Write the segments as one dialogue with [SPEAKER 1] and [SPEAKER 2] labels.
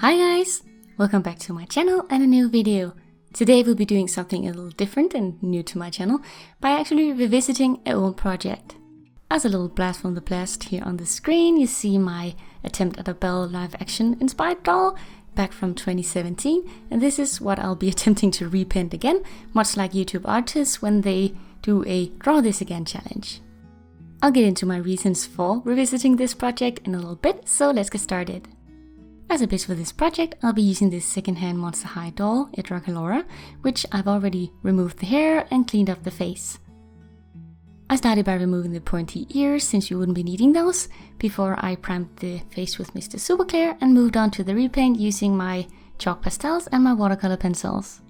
[SPEAKER 1] Hi guys! Welcome back to my channel and a new video. Today we'll be doing something a little different and new to my channel by actually revisiting an old project. As a little blast from the past here on the screen, you see my attempt at a Belle live action inspired doll back from 2017, and this is what I'll be attempting to repaint again, much like YouTube artists when they do a Draw This Again challenge. I'll get into my reasons for revisiting this project in a little bit, so let's get started. As a base for this project, I'll be using this secondhand Monster High doll, AkameruKawaii, which I've already removed the hair and cleaned up the face. I started by removing the pointy ears since you wouldn't be needing those, before I primed the face with Mr. Super Clear and moved on to the repaint using my chalk pastels and my watercolor pencils.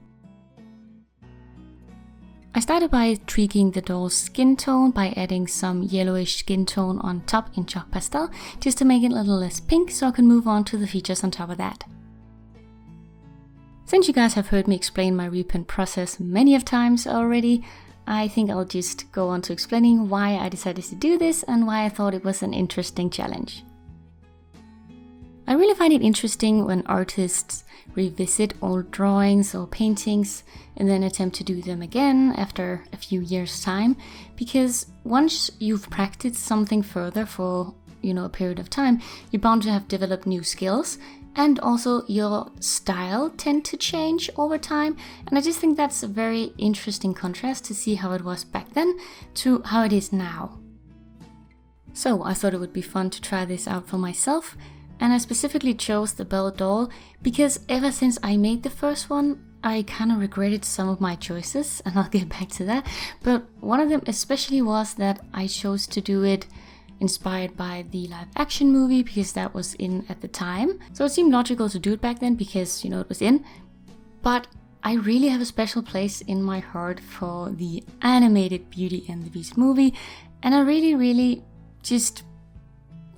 [SPEAKER 1] I started by tweaking the doll's skin tone by adding some yellowish skin tone on top in chalk pastel, just to make it a little less pink so I can move on to the features on top of that. Since you guys have heard me explain my repaint process many of times already, I think I'll just go on to explaining why I decided to do this and why I thought it was an interesting challenge. I really find it interesting when artists revisit old drawings or paintings and then attempt to do them again after a few years' time, because once you've practiced something further for, a period of time, you're bound to have developed new skills, and also your style tend to change over time, and I just think that's a very interesting contrast to see how it was back then to how it is now. So I thought it would be fun to try this out for myself. And I specifically chose the Belle doll because ever since I made the first one, I kind of regretted some of my choices, and I'll get back to that. But one of them especially was that I chose to do it inspired by the live action movie because that was in at the time. So it seemed logical to do it back then because, it was in. But I really have a special place in my heart for the animated Beauty and the Beast movie. And I really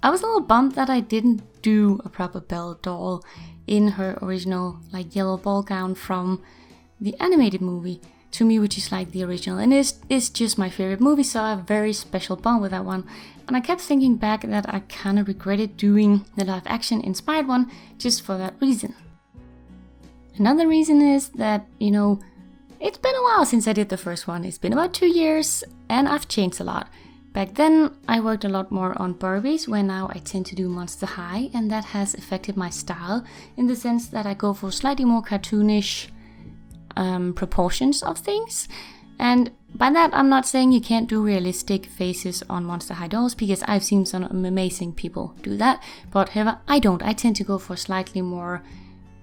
[SPEAKER 1] I was a little bummed that I didn't do a proper Belle doll in her original yellow ball gown from the animated movie to me, which is the original, and it's just my favorite movie, so I have a very special bond with that one. And I kept thinking back that I kind of regretted doing the live action inspired one just for that reason. Another reason is that, it's been a while since I did the first one. It's been about 2 years and I've changed a lot. Back then, I worked a lot more on Barbies, where now I tend to do Monster High, and that has affected my style in the sense that I go for slightly more cartoonish proportions of things. And by that, I'm not saying you can't do realistic faces on Monster High dolls, because I've seen some amazing people do that, but however, I don't. I tend to go for slightly more,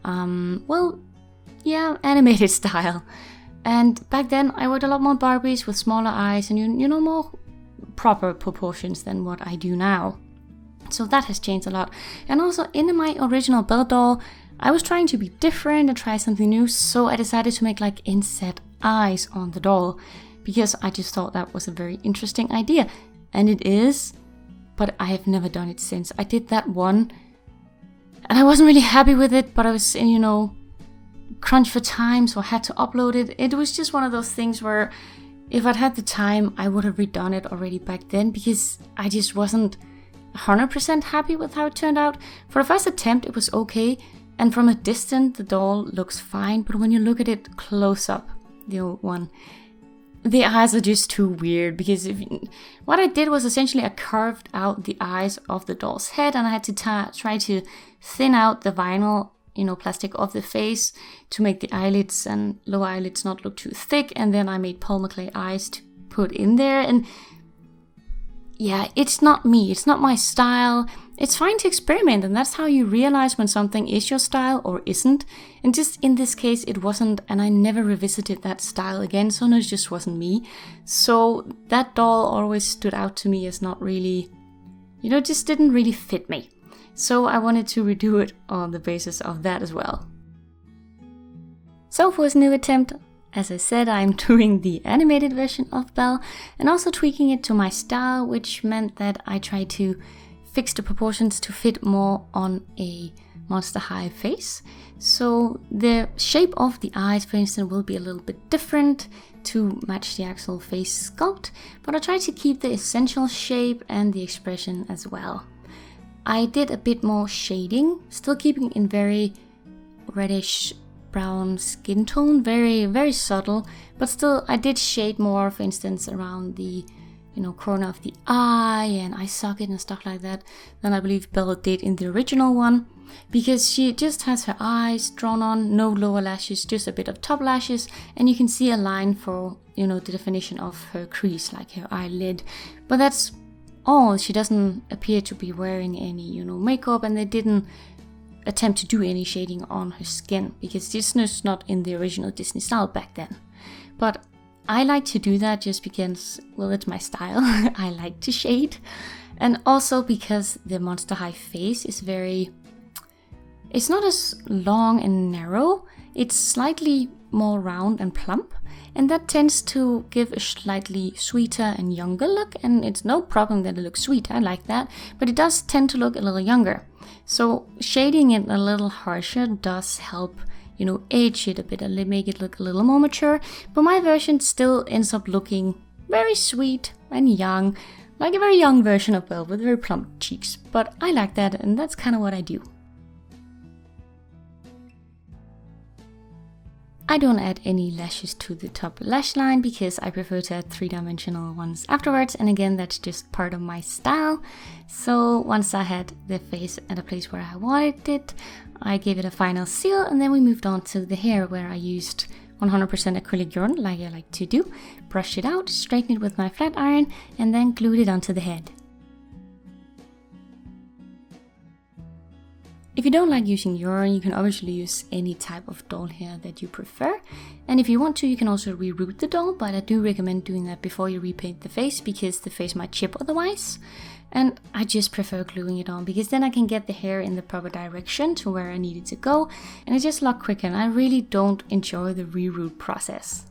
[SPEAKER 1] animated style. And back then, I worked a lot more Barbies with smaller eyes and, more proper proportions than what I do now. So that has changed a lot. And also in my original Belle doll, I was trying to be different and try something new, so I decided to make inset eyes on the doll because I just thought that was a very interesting idea. And it is, but I have never done it since. I did that one and I wasn't really happy with it, but I was in, crunch for time, so I had to upload it. It was just one of those things where if I'd had the time, I would have redone it already back then because I just wasn't 100% happy with how it turned out. For the first attempt, it was okay, and from a distance, the doll looks fine, but when you look at it close up, the old one, the eyes are just too weird because what I did was essentially I carved out the eyes of the doll's head, and I had to try to thin out the vinyl plastic of the face to make the eyelids and lower eyelids not look too thick, and then I made polymer clay eyes to put in there. And yeah, it's not me, it's not my style. It's fine to experiment, and that's how you realize when something is your style or isn't. And just in this case, it wasn't, and I never revisited that style again, so no, it just wasn't me. So that doll always stood out to me as not really, just didn't really fit me. So I wanted to redo it on the basis of that as well. So for this new attempt, as I said, I'm doing the animated version of Belle and also tweaking it to my style, which meant that I tried to fix the proportions to fit more on a Monster High face. So the shape of the eyes, for instance, will be a little bit different to match the actual face sculpt, but I tried to keep the essential shape and the expression as well. I did a bit more shading, still keeping in very reddish brown skin tone, very, very subtle, but still I did shade more, for instance, around the, corner of the eye and eye socket and stuff like that than I believe Belle did in the original one, because she just has her eyes drawn on, no lower lashes, just a bit of top lashes, and you can see a line for, the definition of her crease, like her eyelid, but that's all. She doesn't appear to be wearing any, makeup, and they didn't attempt to do any shading on her skin, because Disney's not in the original Disney style back then. But I like to do that just because, well, it's my style. I like to shade. And also because the Monster High face is it's not as long and narrow, it's slightly more round and plump, and that tends to give a slightly sweeter and younger look, and it's no problem that it looks sweet, I like that, but it does tend to look a little younger. So shading it a little harsher does help, age it a bit and make it look a little more mature, but my version still ends up looking very sweet and young, like a very young version of Belle with very plump cheeks, but I like that, and that's kind of what I do. I don't add any lashes to the top lash line because I prefer to add 3-dimensional ones afterwards, and again, that's just part of my style. So once I had the face at a place where I wanted it, I gave it a final seal, and then we moved on to the hair, where I used 100% acrylic yarn like I like to do, brushed it out, straightened it with my flat iron, and then glued it onto the head. If you don't like using yarn, you can obviously use any type of doll hair that you prefer. And if you want to, you can also reroot the doll, but I do recommend doing that before you repaint the face, because the face might chip otherwise. And I just prefer gluing it on, because then I can get the hair in the proper direction to where I need it to go, and it's just a lot quicker, and I really don't enjoy the reroot process.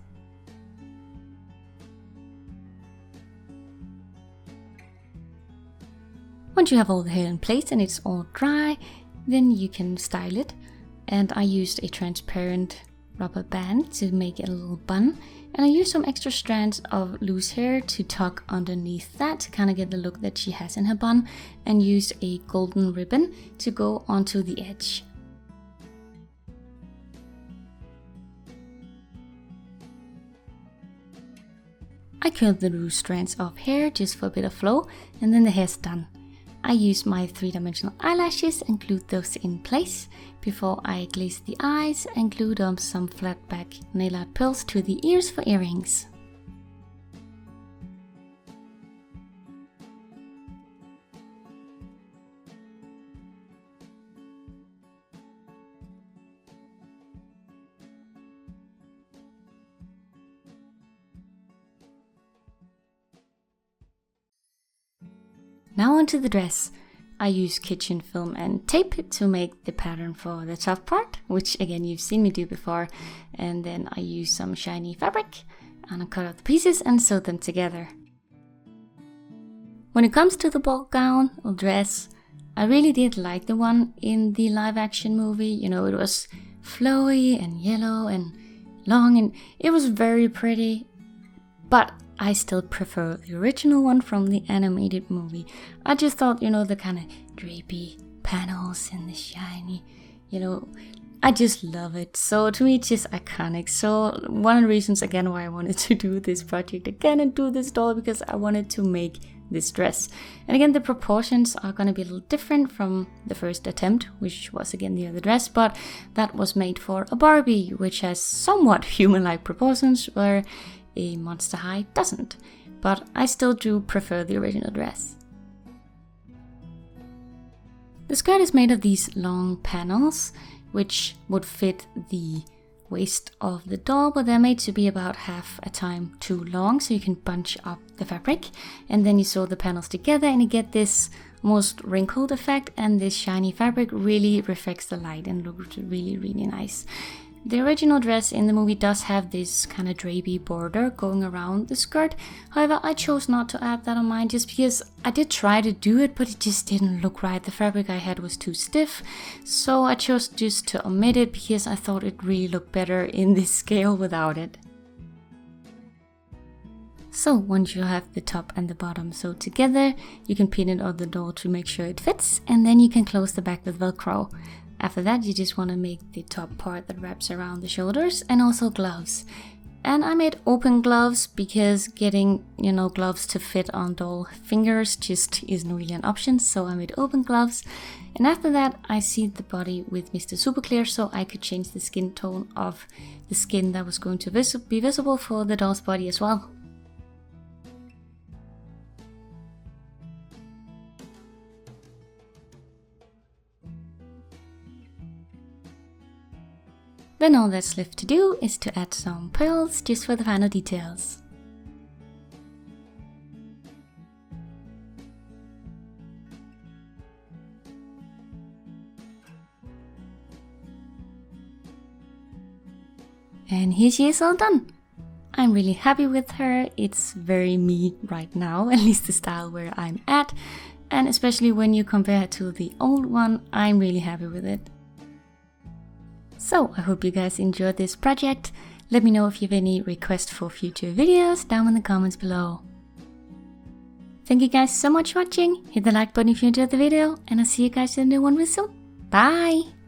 [SPEAKER 1] Once you have all the hair in place and it's all dry, then you can style it, and I used a transparent rubber band to make it a little bun, and I used some extra strands of loose hair to tuck underneath that to kind of get the look that she has in her bun, and used a golden ribbon to go onto the edge. I curled the loose strands of hair just for a bit of flow, and then the hair's done. I used my 3-dimensional eyelashes and glued those in place before I glazed the eyes and glued on some flat back nail art pearls to the ears for earrings. Now onto the dress. I used kitchen film and tape to make the pattern for the top part, which again you've seen me do before, and then I used some shiny fabric and I cut out the pieces and sewed them together. When it comes to the ball gown or dress, I really did like the one in the live action movie. It was flowy and yellow and long, and it was very pretty, but I still prefer the original one from the animated movie. I just thought, the kind of drapey panels and the shiny, I just love it. So to me, it's just iconic. So one of the reasons again why I wanted to do this project again and do this doll, because I wanted to make this dress. And again, the proportions are going to be a little different from the first attempt, which was again the other dress, but that was made for a Barbie, which has somewhat human-like proportions, where a Monster High doesn't, but I still do prefer the original dress. The skirt is made of these long panels, which would fit the waist of the doll, but they're made to be about half a time too long, so you can bunch up the fabric, and then you sew the panels together and you get this almost wrinkled effect, and this shiny fabric really reflects the light and looks really, really nice. The original dress in the movie does have this kind of drapey border going around the skirt. However, I chose not to add that on mine just because I did try to do it, but it just didn't look right. The fabric I had was too stiff, so I chose just to omit it because I thought it really looked better in this scale without it. So once you have the top and the bottom sewed together, you can pin it on the doll to make sure it fits, and then you can close the back with Velcro. After that, you just want to make the top part that wraps around the shoulders, and also gloves. And I made open gloves because getting, gloves to fit on doll fingers just isn't really an option, so I made open gloves. And after that, I sealed the body with Mr. Super Clear so I could change the skin tone of the skin that was going to be visible for the doll's body as well. Then all that's left to do is to add some pearls just for the final details. And here she is all done. I'm really happy with her. It's very me right now, at least the style where I'm at. And especially when you compare it to the old one, I'm really happy with it. So I hope you guys enjoyed this project. Let me know if you have any requests for future videos down in the comments below. Thank you guys so much for watching. Hit the like button if you enjoyed the video, and I'll see you guys in the new one real soon. Bye!